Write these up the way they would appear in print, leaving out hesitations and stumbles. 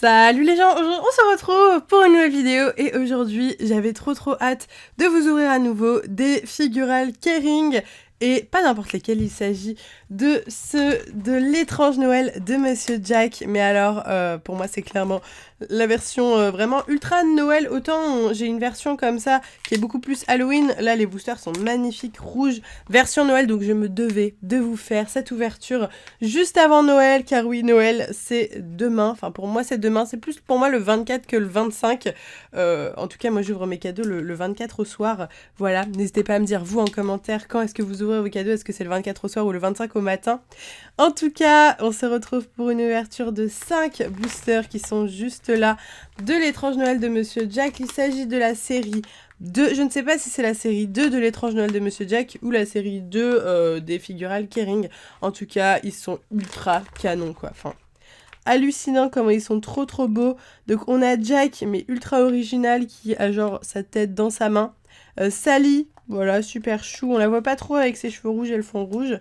Salut les gens, aujourd'hui on se retrouve pour une nouvelle vidéo et aujourd'hui j'avais trop hâte de vous ouvrir à nouveau des figurales Kering et pas n'importe lesquels, il s'agit de ceux de l'étrange Noël de Monsieur Jack, mais alors pour moi c'est clairement la version vraiment ultra Noël, autant j'ai une version comme ça qui est beaucoup plus Halloween, là les boosters sont magnifiques, rouges, version Noël, donc je me devais de vous faire cette ouverture juste avant Noël, car oui Noël c'est demain, enfin pour moi c'est demain, c'est plus pour moi le 24 que le 25, en tout cas moi j'ouvre mes cadeaux le 24 au soir, voilà, n'hésitez pas à me dire vous en commentaire quand est-ce que vous ouvrez vos cadeaux, est-ce que c'est le 24 au soir ou le 25 au matin. En tout cas, on se retrouve pour une ouverture de 5 boosters qui sont juste là, de l'étrange Noël de Monsieur Jack. Il s'agit de la série 2, je ne sais pas si c'est la série 2 de l'étrange Noël de Monsieur Jack ou la série 2 des figurales Kering. En tout cas, ils sont ultra canons quoi, enfin hallucinant comment ils sont trop beaux. Donc on a Jack mais ultra original qui a genre sa tête dans sa main. Sally, voilà, super chou, on la voit pas trop avec ses cheveux rouges et le fond rouge.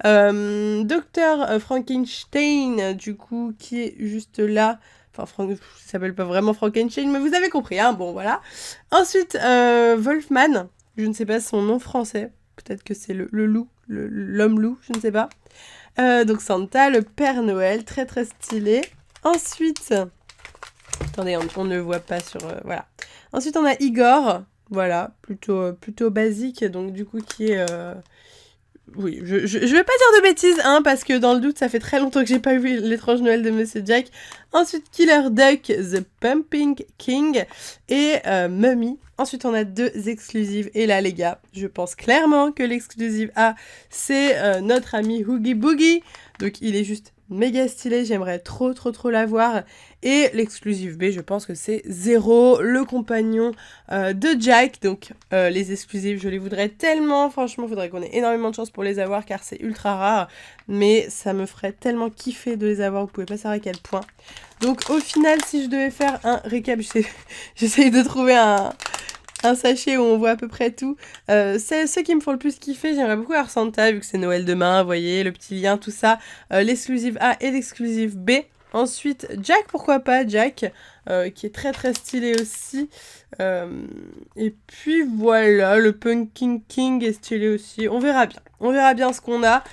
Docteur Frankenstein, du coup, qui est juste là. Enfin, il s'appelle pas vraiment Frankenstein, mais vous avez compris, hein, bon, voilà. Ensuite, Wolfman, je ne sais pas son nom français, peut-être que c'est le loup, l'homme loup, je ne sais pas. Donc Santa, le Père Noël, très stylé. Ensuite, attendez, on ne le voit pas sur... voilà. Ensuite, on a Igor, voilà, plutôt basique, donc du coup, qui est... Oui, je vais pas dire de bêtises, hein, parce que dans le doute, ça fait très longtemps que j'ai pas vu l'étrange Noël de Monsieur Jack. Ensuite, Killer Duck, The Pumping King et Mummy. Ensuite, on a 2 exclusives. Et là, les gars, je pense clairement que l'exclusive A, c'est notre ami Oogie Boogie. Donc, il est juste méga stylé. J'aimerais trop l'avoir. Et l'exclusive B, je pense que c'est Zero, le compagnon de Jack. Donc, les exclusives, je les voudrais tellement. Franchement, il faudrait qu'on ait énormément de chance pour les avoir, car c'est ultra rare. Mais ça me ferait tellement kiffer de les avoir. Vous pouvez pas savoir à quel point. Donc, au final, si je devais faire un récap, j'essaye de trouver un sachet où on voit à peu près tout. C'est ceux qui me font le plus kiffer. J'aimerais beaucoup avoir Santa, vu que c'est Noël demain, vous voyez, le petit lien, tout ça. L'exclusive A et l'exclusive B. Ensuite, Jack, pourquoi pas, Jack, qui est très stylé aussi. Et puis voilà, le Pumpkin King est stylé aussi. On verra bien ce qu'on a.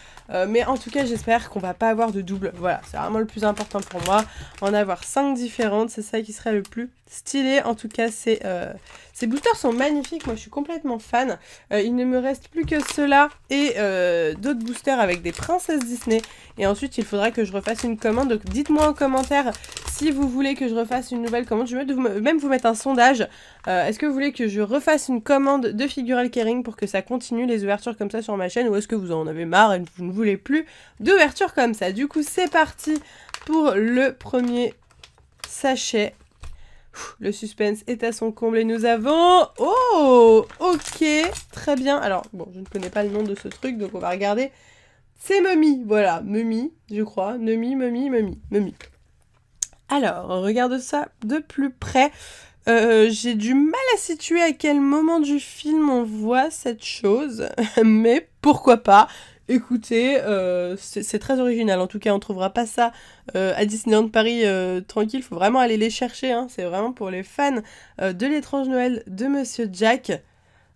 Mais en tout cas, j'espère qu'on va pas avoir de double. Voilà, c'est vraiment le plus important pour moi. En avoir 5 différentes, c'est ça qui serait le plus stylé. En tout cas, ces boosters sont magnifiques. Moi, je suis complètement fan. Il ne me reste plus que ceux-là et d'autres boosters avec des princesses Disney. Et ensuite, il faudra que je refasse une commande. Donc, dites-moi en commentaire si vous voulez que je refasse une nouvelle commande. Je vais même vous mettre un sondage. Est-ce que vous voulez que je refasse une commande de figurales Kering pour que ça continue les ouvertures comme ça sur ma chaîne, ou est-ce que vous en avez marre et vous ne voulez plus d'ouverture comme ça? Du coup, c'est parti pour le premier sachet. Le suspense est à son comble et nous avons... Oh, ok, très bien. Alors, bon, je ne connais pas le nom de ce truc, donc on va regarder. C'est Mummy, voilà, Mummy, je crois. Mummy. Alors, on regarde ça de plus près. J'ai du mal à situer à quel moment du film on voit cette chose, mais pourquoi pas. Écoutez, c'est très original, en tout cas on trouvera pas ça à Disneyland Paris tranquille, faut vraiment aller les chercher, hein. C'est vraiment pour les fans de l'étrange Noël de Monsieur Jack.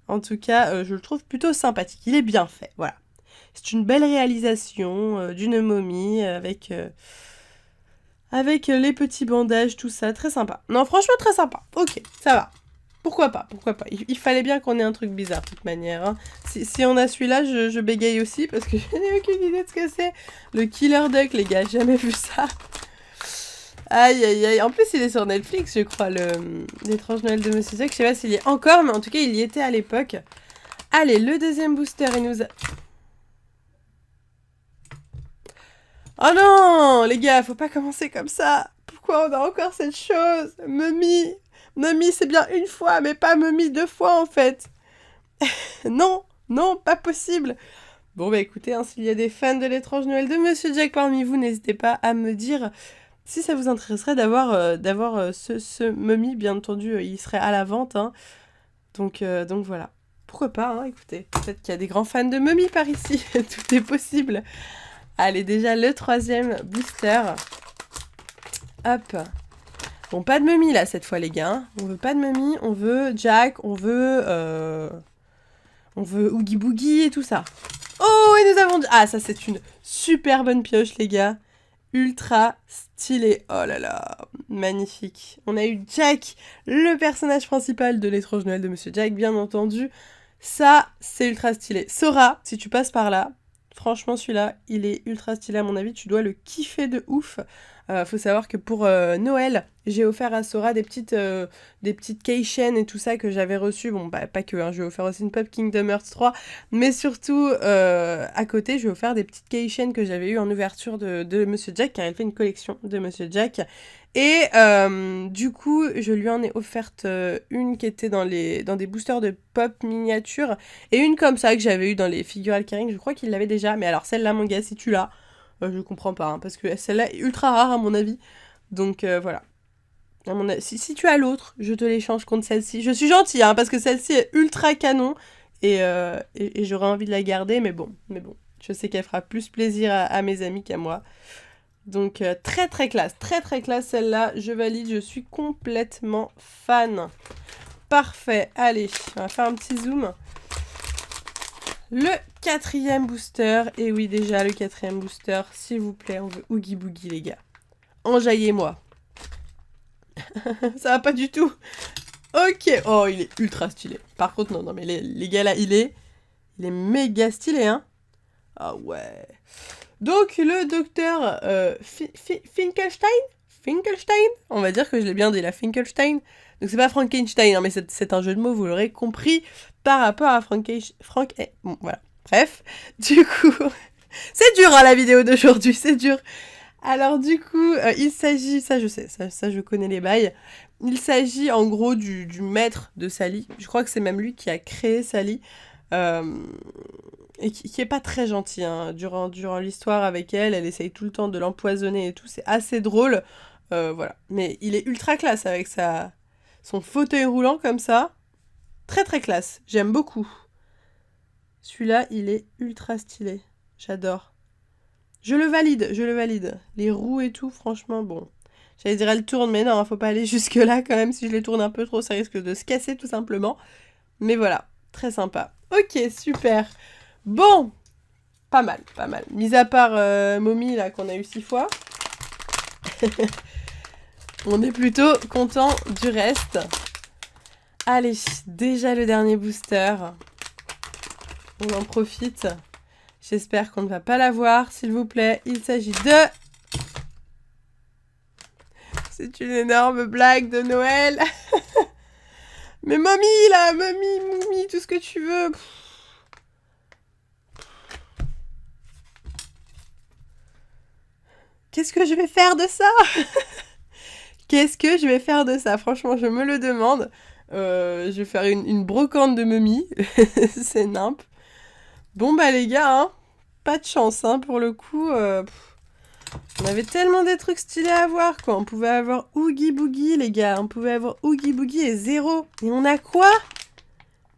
En tout cas, je le trouve plutôt sympathique, il est bien fait, voilà. C'est une belle réalisation d'une momie avec les petits bandages, tout ça, très sympa. Non, franchement, très sympa. Ok, ça va. Pourquoi pas. Il fallait bien qu'on ait un truc bizarre, de toute manière. Hein. Si on a celui-là, je bégaye aussi, parce que je n'ai aucune idée de ce que c'est. Le Killer Duck, les gars, jamais vu ça. Aïe. En plus, il est sur Netflix, je crois, l'étrange Noël de Monsieur Jack. Je sais pas s'il y est encore, mais en tout cas, il y était à l'époque. Allez, le deuxième booster, il nous a... Oh non, les gars, faut pas commencer comme ça. Pourquoi on a encore cette chose? Mummy, c'est bien une fois, mais pas Mummy 2 fois, en fait. Non, pas possible. Bon, bah écoutez, hein, s'il y a des fans de l'étrange Noël de Monsieur Jack parmi vous, n'hésitez pas à me dire si ça vous intéresserait d'avoir ce Mummy. Bien entendu, il serait à la vente. Hein. Donc voilà. Pourquoi pas, hein, écoutez. Peut-être qu'il y a des grands fans de Mummy par ici. Tout est possible. Allez, déjà le troisième booster. Hop. Bon, pas de Mummy, là, cette fois, les gars. Hein. On veut pas de Mummy, on veut Jack, on veut Oogie Boogie et tout ça. Oh, et nous avons... Ah, ça, c'est une super bonne pioche, les gars. Ultra stylé. Oh là là, magnifique. On a eu Jack, le personnage principal de l'étrange Noël de Monsieur Jack, bien entendu. Ça, c'est ultra stylé. Sora, si tu passes par là, franchement, celui-là, il est ultra stylé à mon avis. Tu dois le kiffer de ouf. Faut savoir que pour Noël, j'ai offert à Sora des petites keychains et tout ça que j'avais reçues. Bon, bah, pas que, hein, je lui ai offert aussi une Pop Kingdom Hearts 3. Mais surtout, à côté, je lui ai offert des petites keychains que j'avais eues en ouverture de Monsieur Jack, car il fait une collection de Monsieur Jack. Et du coup, je lui en ai offerte une qui était dans des boosters de pop miniatures et une comme ça que j'avais eu dans les figures Alcaring. Je crois qu'il l'avait déjà, mais alors celle-là, mon gars, si tu l'as, je comprends pas, hein, parce que celle-là est ultra rare à mon avis. Donc voilà. Si tu as l'autre, je te l'échange contre celle-ci. Je suis gentille, hein, parce que celle-ci est ultra canon et j'aurais envie de la garder, mais bon. Je sais qu'elle fera plus plaisir à mes amis qu'à moi. Donc très classe celle-là, je valide, je suis complètement fan. Parfait, allez, on va faire un petit zoom. Le 4e booster, et oui déjà le 4e booster, s'il vous plaît, on veut Oogie Boogie les gars. Enjaillez-moi. Ça va pas du tout. Ok, oh il est ultra stylé. Par contre non mais les gars là, il est méga stylé hein. Ah ouais. Donc le docteur Finkelstein, on va dire que je l'ai bien dit, la Finkelstein. Donc c'est pas Frankenstein, hein, mais c'est un jeu de mots, vous l'aurez compris, par rapport à Bon, voilà. Bref, du coup, c'est dur hein, la vidéo d'aujourd'hui, c'est dur. Alors du coup, il s'agit, ça je sais, ça je connais les bails. Il s'agit en gros du maître de Sally. Je crois que c'est même lui qui a créé Sally. Et qui est pas très gentil hein. Durant l'histoire avec elle essaye tout le temps de l'empoisonner et tout, c'est assez drôle, voilà. Mais il est ultra classe avec son fauteuil roulant comme ça, très classe, j'aime beaucoup. Celui-là, il est ultra stylé, j'adore. Je le valide. Les roues et tout, franchement, bon. J'allais dire elle tourne, mais non, faut pas aller jusque là quand même, si je les tourne un peu trop, ça risque de se casser tout simplement. Mais voilà, très sympa. Ok, super. Bon, pas mal. Mis à part Mommy, là, qu'on a eu 6 fois. On est plutôt content du reste. Allez, déjà le dernier booster. On en profite. J'espère qu'on ne va pas l'avoir, s'il vous plaît. Il s'agit de... C'est une énorme blague de Noël. Mais Mommy, là, Mommy, tout ce que tu veux. Qu'est-ce que je vais faire de ça? Qu'est-ce que je vais faire de ça? Franchement, je me le demande. Je vais faire une brocante de Mommy. C'est nimp. Bon, bah les gars, hein, pas de chance, hein, pour le coup. On avait tellement des trucs stylés à voir, quoi. On pouvait avoir Oogie Boogie, les gars. On pouvait avoir Oogie Boogie et 0. Et on a quoi?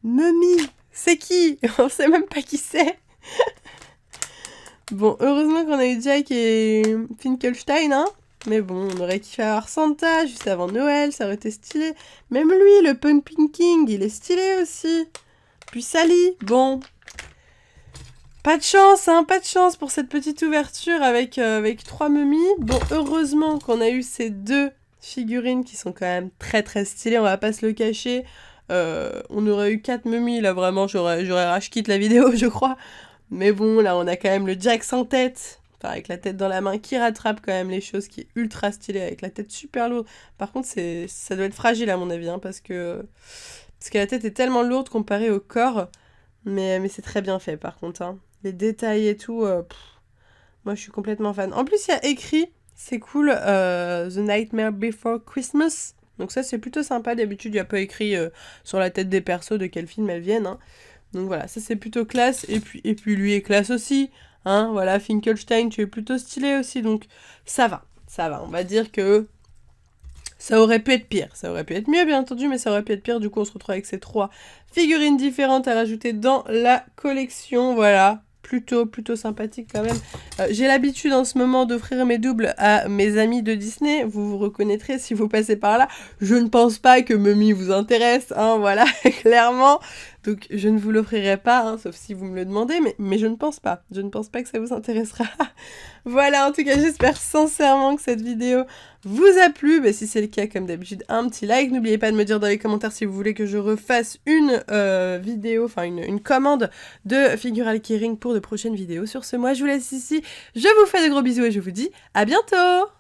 Mommy. C'est qui? On sait même pas qui c'est. Bon, heureusement qu'on a eu Jack et Finkelstein, hein. Mais bon, on aurait kiffé avoir Santa juste avant Noël, ça aurait été stylé. Même lui, le Pumpkin King, il est stylé aussi. Puis Sally, bon. Pas de chance, hein, pas de chance pour cette petite ouverture avec 3 mummies. Bon, heureusement qu'on a eu ces 2 figurines qui sont quand même très stylées, on va pas se le cacher. On aurait eu 4 mummies, là vraiment, j'aurais rage quitte la vidéo, je crois. Mais bon, là, on a quand même le Jack sans tête, enfin, avec la tête dans la main, qui rattrape quand même les choses, qui est ultra stylé, avec la tête super lourde. Par contre, ça doit être fragile à mon avis, hein, parce que la tête est tellement lourde comparée au corps. Mais c'est très bien fait, par contre. Hein. Les détails et tout, moi, je suis complètement fan. En plus, il y a écrit, c'est cool, The Nightmare Before Christmas. Donc ça, c'est plutôt sympa. D'habitude, il n'y a pas écrit sur la tête des persos de quel film elles viennent, hein. Donc voilà, ça c'est plutôt classe, et puis lui est classe aussi, hein, voilà, Finkelstein, tu es plutôt stylé aussi, donc ça va, on va dire que ça aurait pu être pire, ça aurait pu être mieux bien entendu, mais ça aurait pu être pire, du coup on se retrouve avec ces 3 figurines différentes à rajouter dans la collection, voilà, plutôt sympathique quand même. J'ai l'habitude en ce moment d'offrir mes doubles à mes amis de Disney, vous vous reconnaîtrez si vous passez par là. Je ne pense pas que Mummy vous intéresse, hein, voilà, clairement. Donc je ne vous l'offrirai pas, hein, sauf si vous me le demandez, mais je ne pense pas. Je ne pense pas que ça vous intéressera. Voilà, en tout cas, j'espère sincèrement que cette vidéo vous a plu. Bah, si c'est le cas, comme d'habitude, un petit like. N'oubliez pas de me dire dans les commentaires si vous voulez que je refasse une vidéo, enfin une commande de Figural Keyring pour de prochaines vidéos. Sur ce, moi, je vous laisse ici. Je vous fais de gros bisous et je vous dis à bientôt!